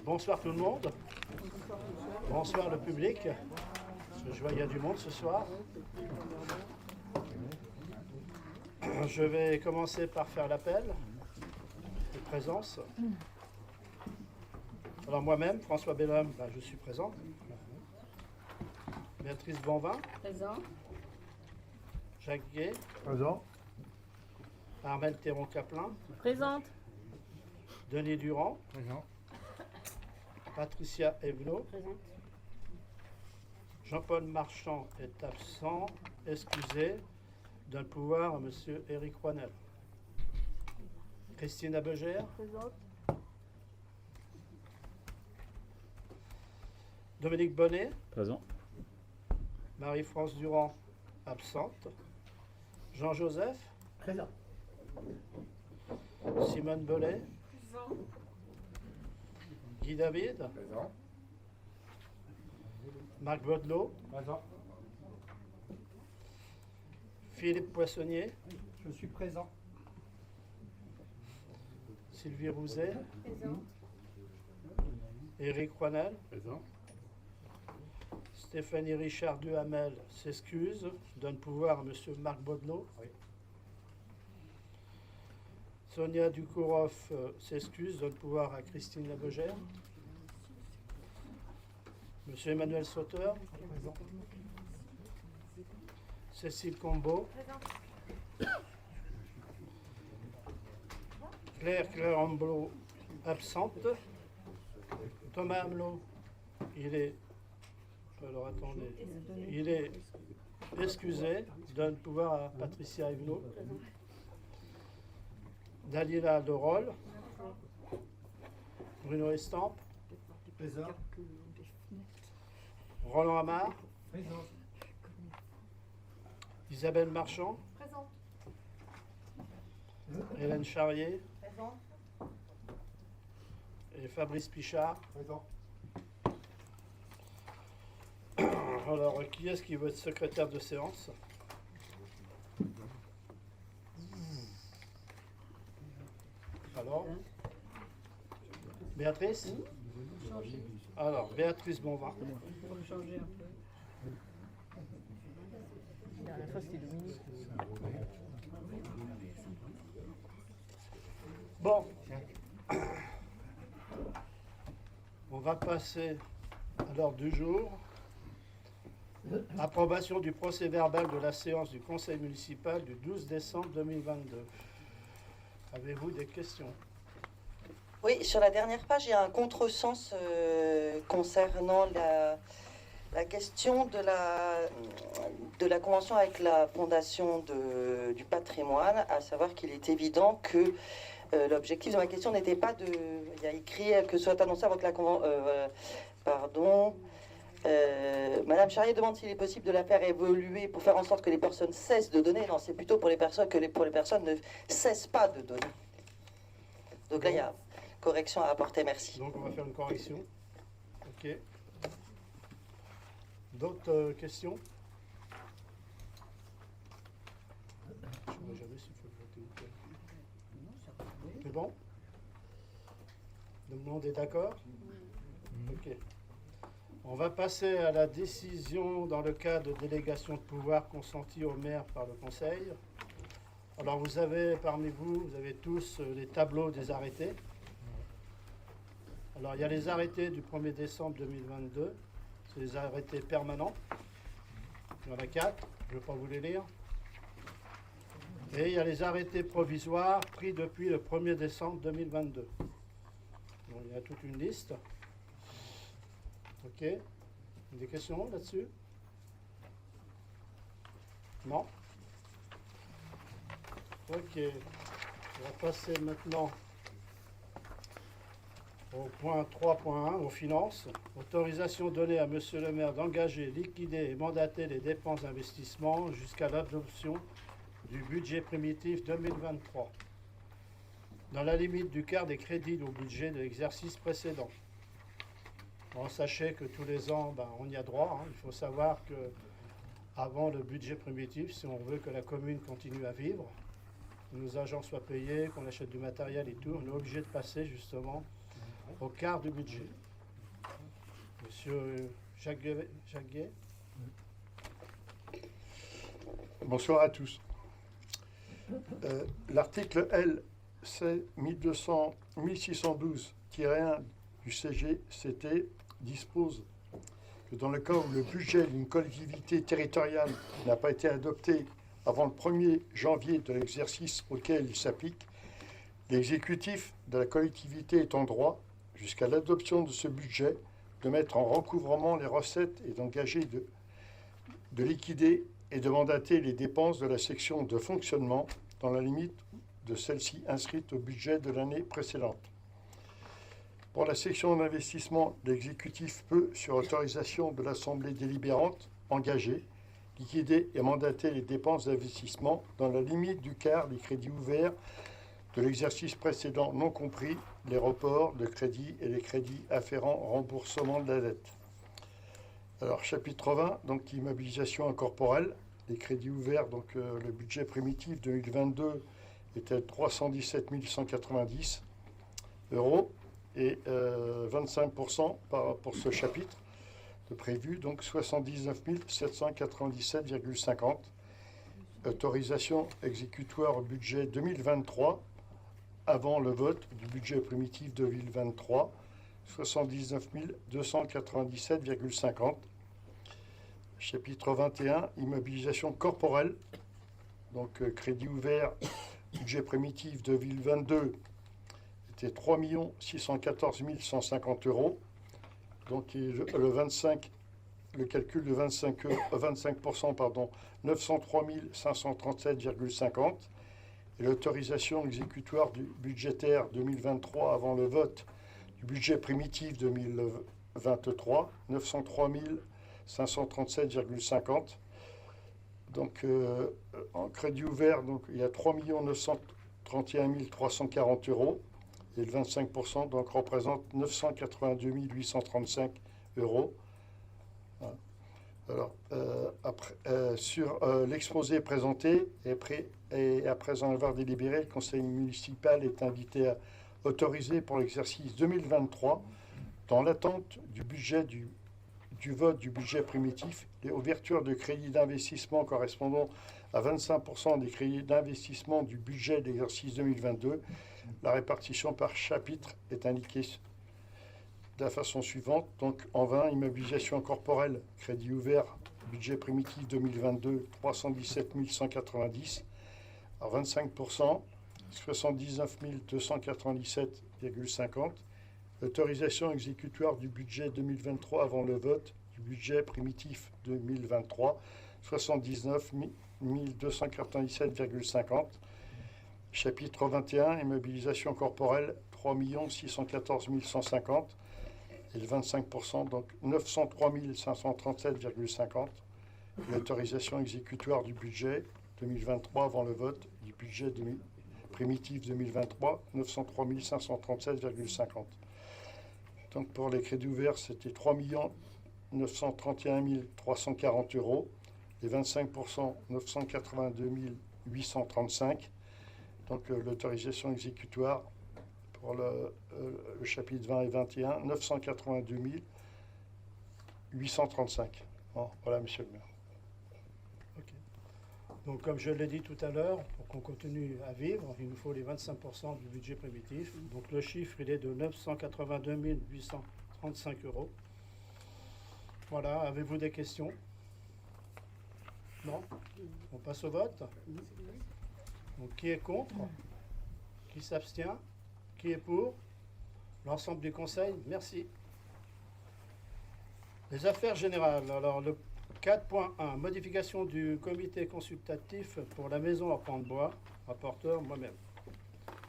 Bonsoir tout le monde. Bonsoir le public. Je vois qu'il y a du monde ce soir. Je vais commencer par faire l'appel de présence. Alors moi-même, François Bellhomme, je suis présent. Béatrice Bonvin. Présent. Jacques Gay. Présent. Armelle Théron-Caplin. Présente. Denis Durand. Présent. Patricia Evenot. Présente. Jean-Paul Marchand est absent. Excusez. Donne le pouvoir à M. Éric Roinel. Christine Abegère. Présente. Dominique Bonnet. Présent. Marie-France Durand, absente. Jean-Joseph. Présent. Simone Bellet. Présent. Guy David. Présent. Marc Baudelot. Présent. Philippe Poissonnier. Je suis présent. Sylvie Rouzet. Présente. Éric Roinel. Présent. Stéphanie Richard Duhamel s'excuse. Donne pouvoir à M. Marc Baudelot. Oui. Sonia Dukourov s'excuse. Donne pouvoir à Christine Labegère. M. Emmanuel Sauteur. Présent. Cécile Combeau. Claire Amblot, absente. Thomas Hamelot, il est... Alors attendez. Il est excusé. Donne pouvoir à Patricia Evenot. Dalila Dorol. Bruno Estampe. Présent. Roland Amar. Présent. Isabelle Marchand. Présente. Hélène Charrier. Présente. Et Fabrice Pichard. Présent. Alors, qui est-ce qui veut être secrétaire de séance? Alors, Béatrice? Alors, Béatrice Bonvin. Pour changer un peu. La dernière fois, c'était Dominique. Bon, on va passer à l'ordre du jour. Approbation du procès verbal de la séance du conseil municipal du 12 décembre 2022. Avez-vous des questions? Oui, sur la dernière page, il y a un contresens concernant la question de la convention avec la Fondation du patrimoine, à savoir qu'il est évident que l'objectif de ma question n'était pas de... Il y a écrit que soit annoncé avant que la convention... Madame Charrier demande s'il est possible de la faire évoluer pour faire en sorte que les personnes cessent de donner. Non, c'est plutôt pour les personnes pour les personnes ne cessent pas de donner. Donc là, il y a correction à apporter, merci. Donc on va faire une correction. Ok. D'autres questions? Je ne sais jamais s'il faut voter ou pas. C'est bon? Le monde est d'accord? Ok. On va passer à la décision dans le cas de délégation de pouvoir consentie au maire par le conseil. Alors vous avez parmi vous, vous avez tous les tableaux des arrêtés. Alors il y a les arrêtés du 1er décembre 2022, c'est les arrêtés permanents. Il y en a 4, je ne vais pas vous les lire. Et il y a les arrêtés provisoires pris depuis le 1er décembre 2022. Donc, il y a toute une liste. Ok. Des questions là-dessus? Non? Ok. On va passer maintenant au point 3.1, aux finances. Autorisation donnée à Monsieur le maire d'engager, liquider et mandater les dépenses d'investissement jusqu'à l'adoption du budget primitif 2023, dans la limite du quart des crédits au budget de l'exercice précédent. Bon, sachez que tous les ans, on y a droit. Il faut savoir que avant le budget primitif, si on veut que la commune continue à vivre, que nos agents soient payés, qu'on achète du matériel et tout, on est obligé de passer justement au quart du budget. Monsieur Jacquet. Bonsoir à tous. L'article L. 1612-1 du CGCT dispose que dans le cas où le budget d'une collectivité territoriale n'a pas été adopté avant le 1er janvier de l'exercice auquel il s'applique, l'exécutif de la collectivité est en droit, jusqu'à l'adoption de ce budget, de mettre en recouvrement les recettes et d'engager de liquider et de mandater les dépenses de la section de fonctionnement dans la limite de celle-ci inscrite au budget de l'année précédente. Pour la section d'investissement, l'exécutif peut, sur autorisation de l'Assemblée délibérante, engager, liquider et mandater les dépenses d'investissement dans la limite du quart des crédits ouverts de l'exercice précédent, non compris les reports de crédits et les crédits afférents au remboursement de la dette. Alors, chapitre 20, donc immobilisation incorporelle. Les crédits ouverts, donc le budget primitif 2022 était 317 190 euros et 25% pour ce chapitre de prévu, donc 79 797,50. Autorisation exécutoire au budget 2023 avant le vote du budget primitif 2023, 79 297,50. Chapitre 21, immobilisation corporelle, donc crédit ouvert, budget primitif 2022 était 3 614 150 euros. Donc le calcul de 25%, 903 537,50. Et l'autorisation exécutoire du budgétaire 2023 avant le vote du budget primitif 2023, 903 537,50. Donc en crédit ouvert, donc, il y a 3 931 340 euros. Et le 25% donc, représente 982 835 euros. Alors, sur l'exposé présenté et après en avoir délibéré, le conseil municipal est invité à autoriser pour l'exercice 2023, dans l'attente du budget du vote du budget primitif, les ouvertures de crédits d'investissement correspondant à 25% des crédits d'investissement du budget de l'exercice 2022. La répartition par chapitre est indiquée de la façon suivante. Donc en 20, immobilisation corporelle, crédit ouvert, budget primitif 2022, 317 190. Alors 25%, 79 297,50. Autorisation exécutoire du budget 2023 avant le vote du budget primitif 2023, 79 297,50. Chapitre 21, immobilisation corporelle, 3 614 150. Et le 25%, donc 903 537,50. L'autorisation exécutoire du budget 2023 avant le vote du budget primitif 2023, 903 537,50. Donc pour les crédits ouverts, c'était 3 931 340 euros. Les 25%, 982 835. Donc l'autorisation exécutoire pour le chapitre 20 et 21, 982 835. Bon, voilà, monsieur le maire. Ok. Donc, comme je l'ai dit tout à l'heure, pour qu'on continue à vivre, il nous faut les 25% du budget primitif. Donc, le chiffre, il est de 982 835 euros. Voilà, avez-vous des questions? Non? On passe au vote. Donc, qui est contre? Qui s'abstient? Qui est pour? L'ensemble du conseil, merci. Les affaires générales. Alors, le 4.1, modification du comité consultatif pour la maison en pan de bois. Rapporteur, moi-même.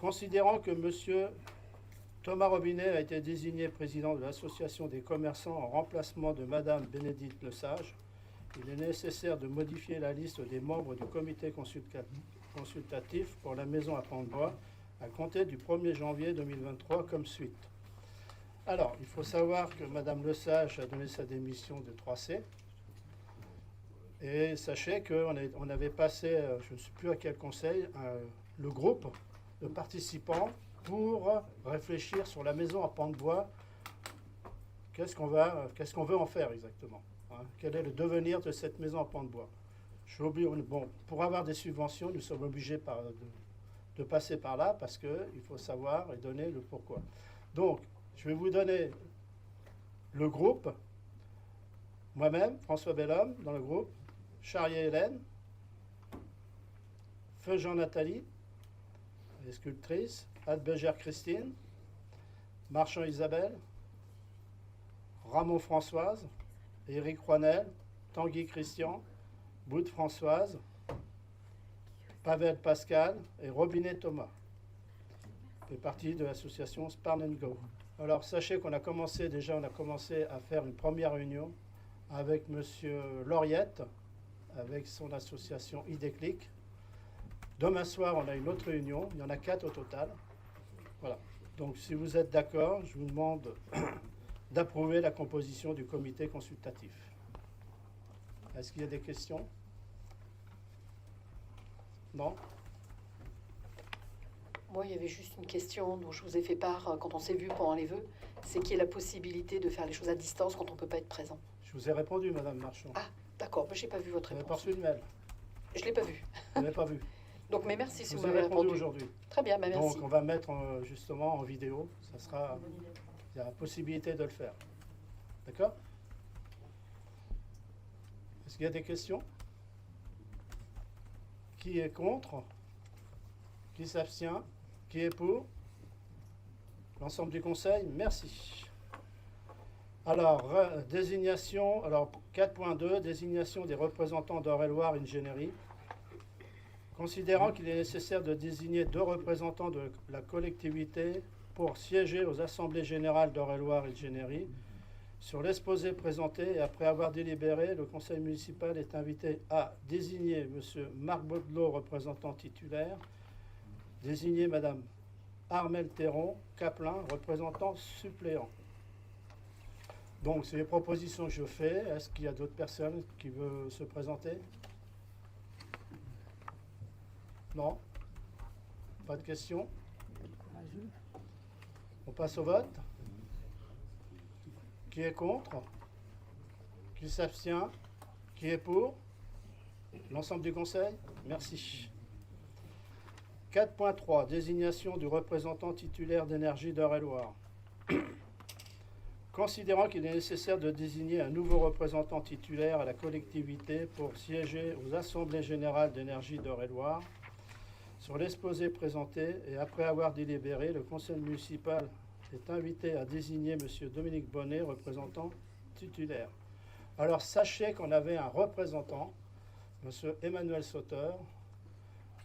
Considérant que M. Thomas Robinet a été désigné président de l'association des commerçants en remplacement de Mme Bénédicte Lesage, il est nécessaire de modifier la liste des membres du comité consultatif pour la maison à pan de bois à compter du 1er janvier 2023 comme suite. Alors, il faut savoir que Mme Lesage a donné sa démission de 3C. Et sachez qu'on avait passé, je ne sais plus à quel conseil, le groupe de participants pour réfléchir sur la maison en pan de bois. Qu'est-ce qu'on veut en faire exactement, hein? Quel est le devenir de cette maison en pan de bois? Bon, pour avoir des subventions, nous sommes obligés de passer par là parce qu'il faut savoir et donner le pourquoi. Donc, je vais vous donner le groupe, moi-même, François Bellhomme, dans le groupe, Charrier Hélène, Feu Jean-Nathalie, les sculptrices, Adbegère Christine, Marchand Isabelle, Ramon Françoise, Éric Rouanel, Tanguy Christian, Boud Françoise, Pavel Pascal et Robinet Thomas. Fait partie de l'association Sparn & Go. Alors sachez qu'on a commencé à faire une première réunion avec Monsieur Lauriette, avec son association Idéclic. Demain soir, on a une autre réunion, il y en a 4 au total. Voilà. Donc si vous êtes d'accord, je vous demande d'approuver la composition du comité consultatif. Est-ce qu'il y a des questions? Non? Moi, il y avait juste une question dont je vous ai fait part quand on s'est vu pendant les vœux, c'est qu'il y ait la possibilité de faire les choses à distance quand on ne peut pas être présent. Je vous ai répondu, Madame Marchand. Ah, d'accord, je n'ai pas vu votre Vous n'avez pas réponse. reçu le mail. Je ne l'ai pas vu. Vous n'avez pas vu. Donc, mais merci si Je vous vous ai m'avez répondu répondu. aujourd'hui. Très bien, merci. Donc on va mettre justement en vidéo. Ça sera, il y a la possibilité de le faire. D'accord? Est-ce qu'il y a des questions? Qui est contre? Qui s'abstient? Qui est pour? L'ensemble du conseil, merci. Alors, désignation, alors 4.2, désignation des représentants d'Eure-et-Loire Ingénierie. Considérant qu'il est nécessaire de désigner 2 représentants de la collectivité pour siéger aux assemblées générales d'Eure-et-Loire Ingénierie, sur l'exposé présenté et après avoir délibéré, le conseil municipal est invité à désigner M. Marc Baudelot, représentant titulaire, désigner Mme Armelle Théron, Caplin, représentant suppléant. Donc, c'est les propositions que je fais. Est-ce qu'il y a d'autres personnes qui veulent se présenter? Non? Pas de questions? On passe au vote. Qui est contre? Qui s'abstient? Qui est pour? L'ensemble du conseil? Merci. 4.3, désignation du représentant titulaire d'énergie d'Eure-et-Loire. Considérant qu'il est nécessaire de désigner un nouveau représentant titulaire à la collectivité pour siéger aux assemblées générales d'énergie d'Eure-et-Loire, sur l'exposé présenté et après avoir délibéré, le conseil municipal est invité à désigner M. Dominique Bonnet, représentant titulaire. Alors sachez qu'on avait un représentant, M. Emmanuel Sauter,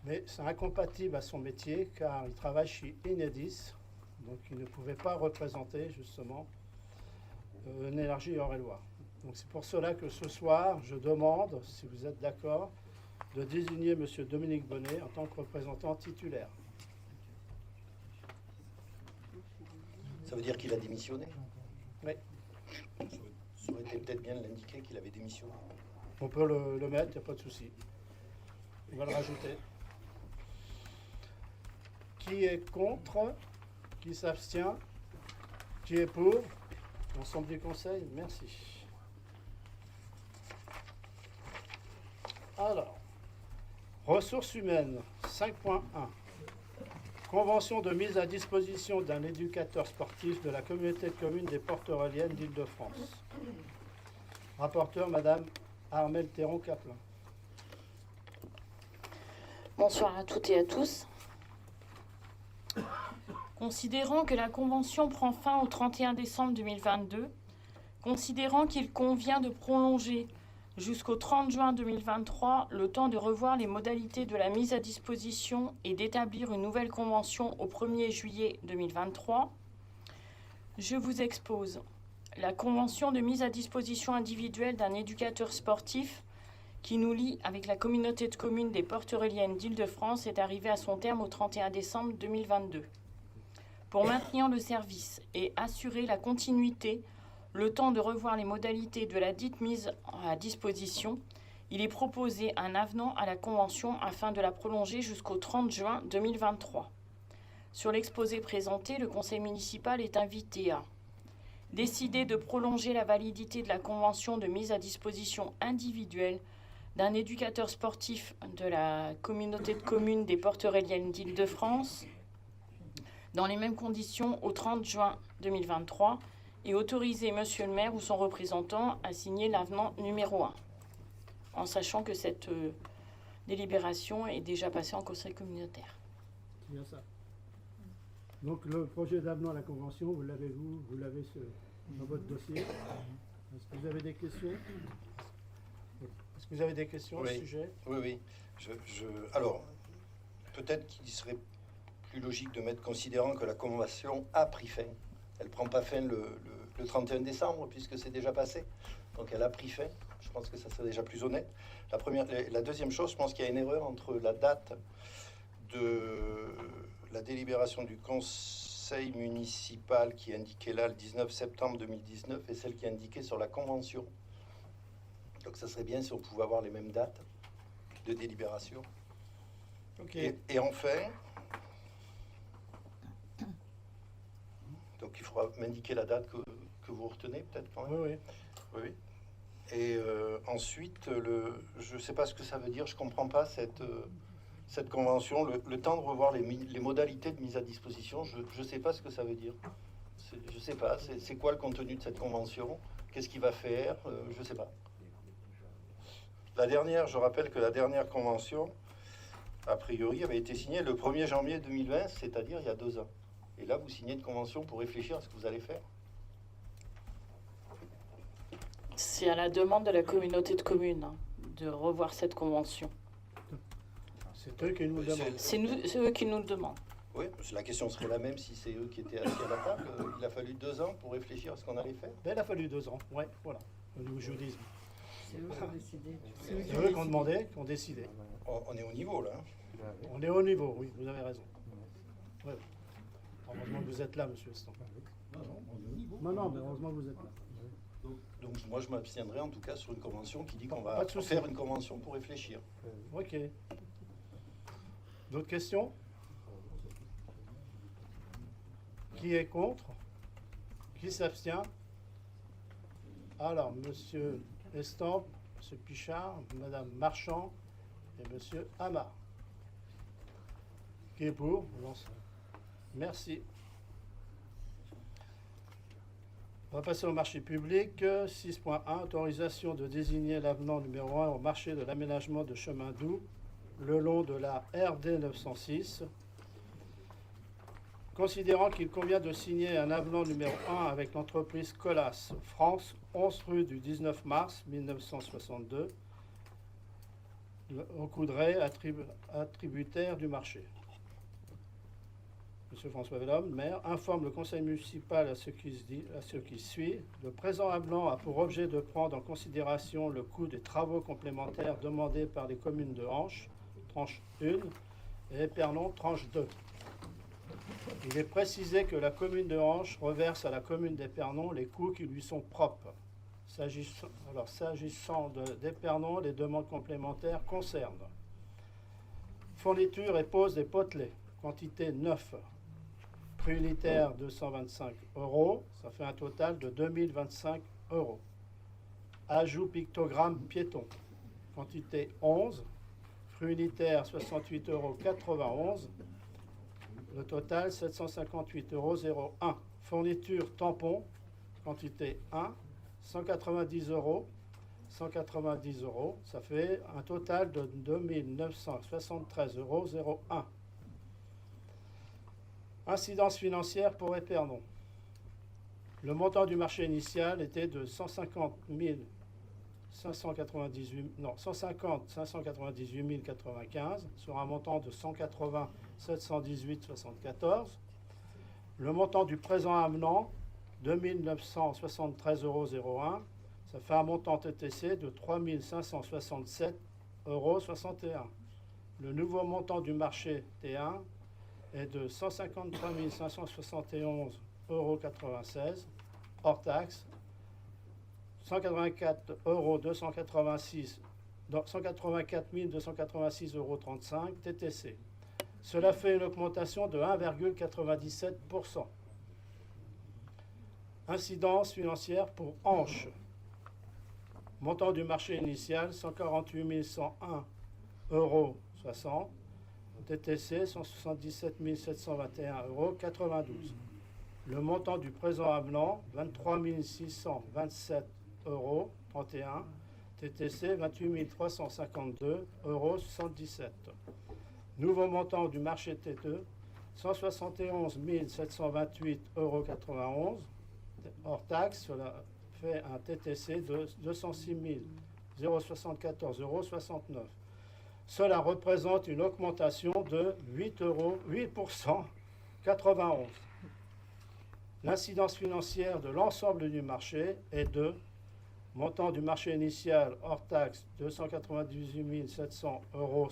mais c'est incompatible à son métier car il travaille chez Enedis, donc il ne pouvait pas représenter justement l'énergie Eure-et-Loire. Donc c'est pour cela que ce soir, je demande, si vous êtes d'accord, de désigner M. Dominique Bonnet en tant que représentant titulaire. Ça veut dire qu'il a démissionné? Oui. Ça aurait été peut-être bien de l'indiquer qu'il avait démissionné. On peut le mettre, il n'y a pas de souci. On va le rajouter. Qui est contre? Qui s'abstient? Qui est pour? L'ensemble du conseil, merci. Alors, ressources humaines, 5.1. Convention de mise à disposition d'un éducateur sportif de la communauté de communes des Portes-Auréliennes d'Île-de-France. Rapporteur, Madame Armelle Théron-Caplin. Bonsoir à toutes et à tous. Considérant que la convention prend fin au 31 décembre 2022, considérant qu'il convient de prolonger jusqu'au 30 juin 2023 le temps de revoir les modalités de la mise à disposition et d'établir une nouvelle convention au 1er juillet 2023, je vous expose la convention de mise à disposition individuelle d'un éducateur sportif qui nous lie avec la communauté de communes des Portes-Auréliennes d'Île-de-France est arrivée à son terme au 31 décembre 2022. Pour maintenir le service et assurer la continuité, le temps de revoir les modalités de la dite mise à disposition, il est proposé un avenant à la convention afin de la prolonger jusqu'au 30 juin 2023. Sur l'exposé présenté, le conseil municipal est invité à décider de prolonger la validité de la convention de mise à disposition individuelle d'un éducateur sportif de la communauté de communes des Portes-Aureliennes d'Île-de-France dans les mêmes conditions au 30 juin 2023 et autoriser monsieur le maire ou son représentant à signer l'avenant numéro 1, en sachant que cette délibération est déjà passée en conseil communautaire. C'est bien ça. Donc le projet d'avenant à la convention, vous l'avez dans votre dossier. Est-ce que vous avez des questions? Est-ce que vous avez des questions au Oui. sujet? Oui, oui. Alors, peut-être qu'il serait plus logique de mettre considérant que la convention a pris fin. Elle ne prend pas fin le 31 décembre, puisque c'est déjà passé. Donc elle a pris fin. Je pense que ça serait déjà plus honnête. La deuxième chose, je pense qu'il y a une erreur entre la date de la délibération du conseil municipal qui est indiquée là, le 19 septembre 2019, et celle qui est indiquée sur la convention. Donc ça serait bien si on pouvait avoir les mêmes dates de délibération. Ok. Et enfin, donc il faudra m'indiquer la date que vous retenez peut-être quand même. Oui, oui. Oui, oui. Et ensuite, je ne sais pas ce que ça veut dire, je ne comprends pas cette convention, le temps de revoir les modalités de mise à disposition, je ne sais pas ce que ça veut dire. Je ne sais pas, c'est quoi le contenu de cette convention? Qu'est-ce qu'il va faire? Je ne sais pas. Je rappelle que la dernière convention, a priori, avait été signée le 1er janvier 2020, c'est-à-dire il y a 2 ans. Et là, vous signez une convention pour réfléchir à ce que vous allez faire. C'est à la demande de la communauté de communes de revoir cette convention. C'est eux qui nous le demandent. C'est eux qui nous le demandent. Oui, la question serait la même si c'est eux qui étaient assis à la table. Il a fallu 2 ans pour réfléchir à ce qu'on allait faire. Ben, il a fallu 2 ans, ouais, voilà, au niveau juridisme. C'est eux qui ont décidé. C'est eux qui ont demandé, qui ont décidé. On est au niveau là. Hein. On est au niveau, oui, vous avez raison. Ouais. Heureusement que vous êtes là, monsieur Eston. Non, mais heureusement que vous êtes là. Donc moi je m'abstiendrai en tout cas sur une convention qui dit qu'on Pas va de souci. faire une convention pour réfléchir. Ok. D'autres questions? Qui est contre? Qui s'abstient? Alors, monsieur Estampe, monsieur Pichard, madame Marchand et monsieur Hamar. Qui est pour? Merci. On va passer au marché public. 6.1, autorisation de désigner l'avenant numéro 1 au marché de l'aménagement de chemin doux le long de la RD 906. Considérant qu'il convient de signer un avenant numéro 1 avec l'entreprise Colas France, 11 rue du 19 mars 1962, au Coudray, attributaire du marché. Monsieur François Vellhomme, maire, informe le conseil municipal à ce qui suit. Le présent avenant a pour objet de prendre en considération le coût des travaux complémentaires demandés par les communes de Hanche, tranche 1, et Épernon, tranche 2. Il est précisé que la commune de Hanche reverse à la commune d'Épernon les coûts qui lui sont propres. S'agissant d'Épernon, les demandes complémentaires concernent fourniture et pose des potelets, quantité 9, prix unitaire 225 €, ça fait un total de 2025 €. Ajout pictogramme piéton, quantité 11, prix unitaire 68,91 €, le total 758,01 €. Fourniture tampon, quantité 1, 190 €. 190 €, ça fait un total de 2973,01 €. Incidence financière pour Épernon. Le montant du marché initial était de 150 598 095 sur un montant de 180 718,74. Le montant du présent avenant, 2973,01 €. Ça fait un montant TTC de 3 567,61 €. Le nouveau montant du marché T1 est de 153 571,96 € hors taxe, 184 286 €, 184 286,35 € TTC. Cela fait une augmentation de 1,97%. Incidence financière pour Hanche. Montant du marché initial, 148 101,60 euros. TTC, 177 721,92 euros. Le montant du présent avenant, 23 627,31 euros. TTC, 28 352,77 euros. Nouveau montant du marché T2, 171 728,91 euros. Hors taxe, cela fait un TTC de 206 074,69 euros. Cela représente une augmentation de 8%, 91. L'incidence financière de l'ensemble du marché est de montant du marché initial hors taxe 298 700,55 euros.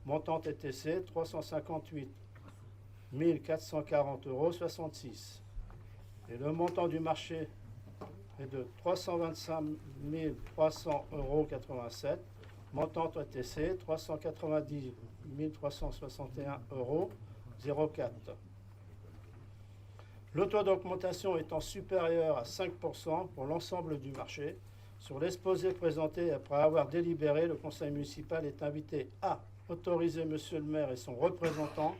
Montant TTC 358 440,66 euros. Et le montant du marché est de 325 300,87 euros. Montant TTC 390 361,04 euros. Le taux d'augmentation étant supérieur à 5% pour l'ensemble du marché, sur l'exposé présenté après avoir délibéré, le conseil municipal est invité à autoriser monsieur le maire et son représentant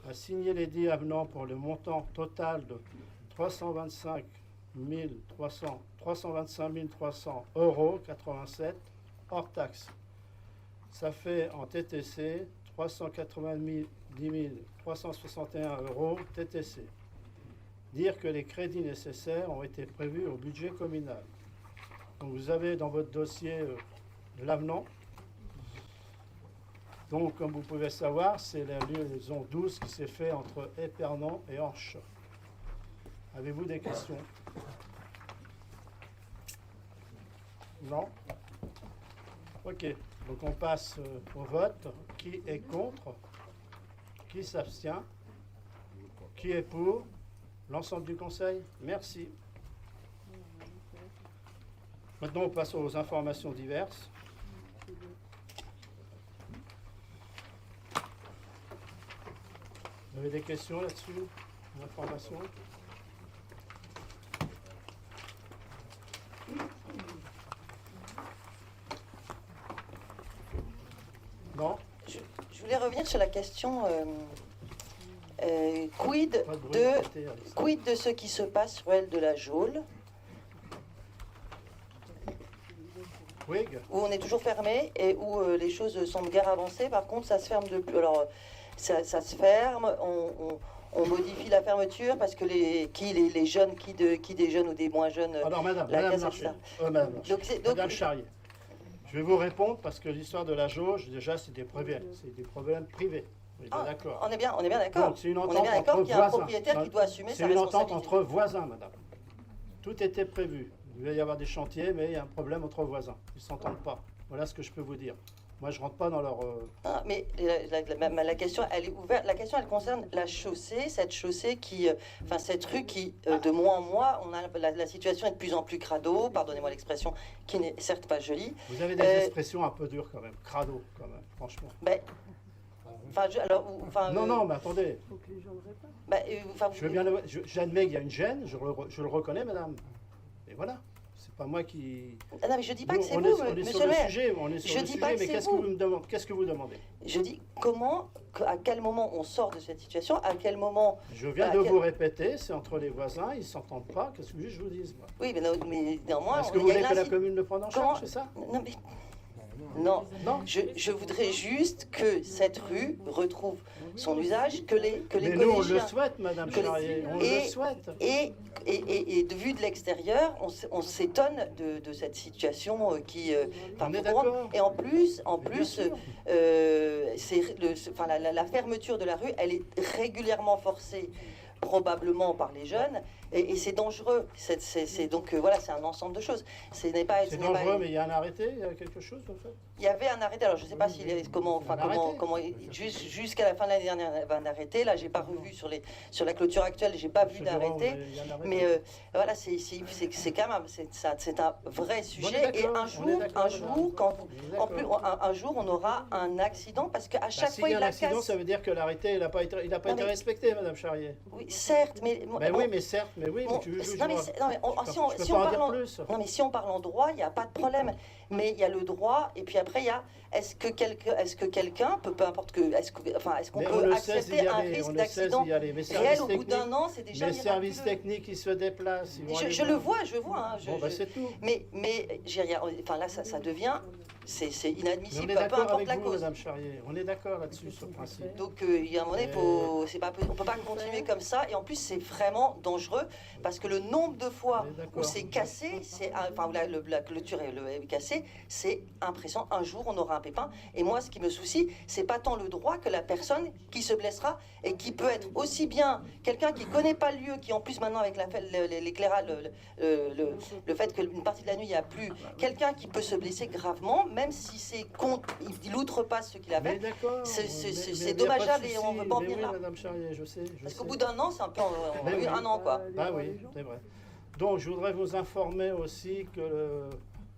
à signer les dits avenants pour le montant total de 325 300,87 euros hors taxe. Ça fait en TTC 390 361 euros TTC. Dire que les crédits nécessaires ont été prévus au budget communal. Donc vous avez dans votre dossier l'avenant. Donc comme vous pouvez savoir, c'est la liaison 12 qui s'est faite entre Épernon et Hanche. Avez-vous des questions? Non? Ok, donc on passe au vote. Qui est contre? Qui s'abstient? Qui est pour? L'ensemble du conseil? Merci. Maintenant, on passe aux informations diverses. Vous avez des questions là-dessus? Informations? Non? Je voulais revenir sur la question quid Pas de bruit à côté, Alexandre. quid de ce qui se passe sur l'aile de la Geôle, Wig? où on est toujours fermé et où les choses semblent guère avancées. Par contre, ça se ferme de plus. Alors, ça se ferme, on modifie la fermeture parce que les jeunes, qui des jeunes ou des moins jeunes. Alors, madame casse, Marché, etc. madame Marché, Donc, madame Charrier, je vais vous répondre parce que l'histoire de la jauge, déjà, c'est des problèmes privés. On est bien d'accord. On est bien d'accord. Donc, c'est une On entente est bien d'accord entre qu'il y a un voisins. propriétaire qui doit assumer C'est sa une entente responsabilité. entre voisins, madame. Tout était prévu. Il va y avoir des chantiers, mais il y a un problème entre voisins. Ils ne s'entendent pas. Voilà ce que je peux vous dire. Moi, je ne rentre pas dans leur... Ah, mais la question, elle est ouverte. La question, elle concerne la chaussée, cette chaussée qui, enfin cette rue qui, de mois en mois, on a la situation est de plus en plus crado. Pardonnez-moi l'expression, qui n'est certes pas jolie. Vous avez des expressions un peu dures quand même, crado quand même, franchement. Ben, enfin, Non, mais attendez. Faut que les gens le répètent. Ben, Je veux bien, j'admets qu'il y a une gêne, je le reconnais, madame. Et voilà. C'est pas moi qui. Ah non, mais je dis pas que c'est on vous, est monsieur sur le le maire. sujet, on est sur Je le dis sujet, pas que mais c'est qu'est-ce que vous. vous me demandez? Qu'est-ce que vous demandez? Je dis à quel moment on sort de cette situation, à quel moment. Je viens de vous répéter, c'est entre les voisins, ils s'entendent pas. Qu'est-ce que je vous dise, moi? Oui, mais néanmoins. Est-ce que vous voulez que la commune le prenne en charge, c'est ça? Non, mais. Non, Non. je voudrais juste que cette rue retrouve son usage, que les Mais nous, on le collégiens. souhaite, madame que les- Charrier, on et- le souhaite. Et de vue de l'extérieur, on s'étonne de cette situation qui. On est pour moi, d'accord. Et en plus, sûr. la fermeture de la rue, elle est régulièrement forcée probablement par les jeunes, et c'est dangereux. Donc voilà, c'est un ensemble de choses. C'est dangereux, mais il y a un arrêté, il y a quelque chose en fait. Il y avait un arrêté, alors je ne sais pas jusqu'à la fin de l'année dernière, il y avait un arrêté. Là, j'ai pas revu sur la clôture actuelle, j'ai pas vu d'arrêté. Mais voilà, c'est quand même, c'est un vrai sujet. Et un jour, on aura un accident parce qu'à chaque fois, il la casse. Accident, ça veut dire que l'arrêté, il n'a pas été respecté, Madame Charrier. Oui, certes, mais si on parle en droit, il n'y a pas de problème. Mais il y a le droit, et puis après, il y a est-ce que quelqu'un peut, peu importe que, est-ce qu'on peut accepter un risque d'accident réel au bout d'un an, c'est déjà les services techniques qui se déplacent. Je le vois, hein, c'est tout. Mais là, ça devient, c'est inadmissible, peu importe avec la vous, cause. Madame Charrier. On est d'accord là-dessus, sur le principe. Donc, il y a un moment donné, on ne peut pas continuer comme ça. Et en plus, c'est vraiment dangereux parce que le nombre de fois où c'est cassé, la clôture est cassée, c'est impressionnant. Un jour, on aura un pépin. Et moi, ce qui me soucie, c'est pas tant le droit que la personne qui se blessera et qui peut être aussi bien quelqu'un qui connaît pas le lieu, qui en plus maintenant avec l'éclairage, le fait qu'une partie de la nuit, il n'y a plus quelqu'un qui peut se blesser gravement, même si il outrepasse ce qu'il avait. C'est dommageable et on ne veut pas en venir là. Madame Charrier, je sais. Parce qu'au bout d'un an, c'est un peu un an, quoi. Ah oui, c'est vrai. Donc, je voudrais vous informer aussi que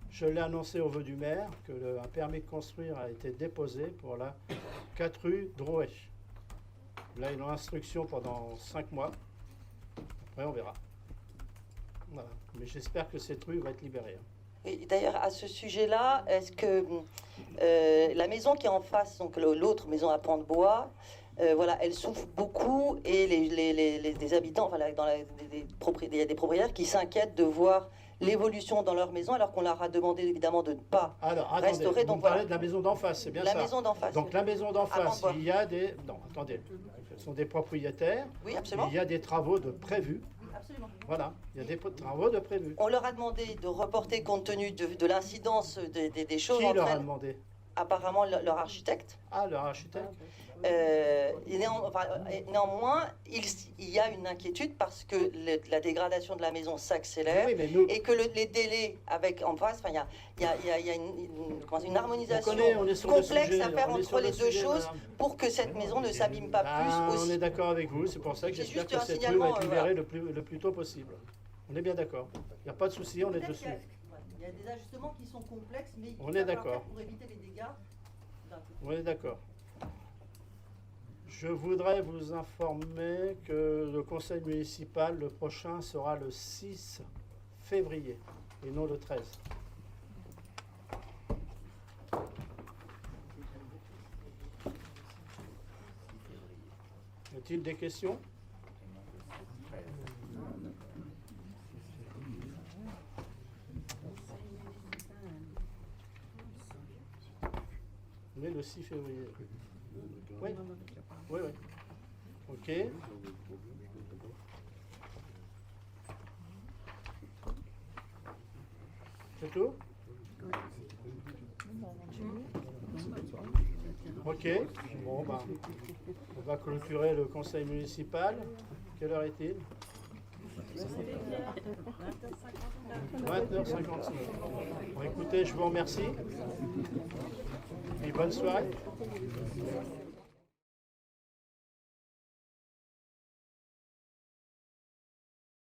je l'ai annoncé au vœu du maire, un permis de construire a été déposé pour la 4 rue Drouet. Là, ils ont instruction pendant 5 mois. Après, on verra. Voilà. Mais j'espère que cette rue va être libérée. Et d'ailleurs, à ce sujet-là, est-ce que la maison qui est en face, donc l'autre maison à pans de bois, voilà, elle souffre beaucoup et les habitants, il y a des propriétaires qui s'inquiètent de voir l'évolution dans leur maison alors qu'on leur a demandé évidemment de ne pas restaurer. Donc, vous parlez de la maison d'en face, c'est bien ça. La maison d'en face. Donc la maison d'en face, il y a des... Non, attendez, ce sont des propriétaires. Oui, absolument. Il y a des travaux de prévus. Absolument. Voilà, il y a des travaux de prévus. On leur a demandé de reporter compte tenu de l'incidence des choses. Qui leur a demandé? Apparemment leur architecte. Ah, leur architecte. Néanmoins, il y a une inquiétude parce que la dégradation de la maison s'accélère et que les délais en face, il y a une harmonisation complexe à faire entre les deux choses pour que cette maison ne s'abîme pas plus aussi. On est d'accord avec vous, c'est pour ça que j'espère que cette rue va être libérée le plus tôt possible. On est bien d'accord. Il n'y a pas de souci, on est dessus. Il y a des ajustements qui sont complexes, mais on est d'accord. Pour éviter les dégâts. On est d'accord. Je voudrais vous informer que le conseil municipal, le prochain, sera le 6 février et non le 13. Y a-t-il des questions? Mais le 6 février. Oui. Oui. Ok. C'est tout? Ok. Bon, on va clôturer le conseil municipal. Quelle heure est-il? 20h59. Bon, écoutez, je vous remercie. Et bonne soirée.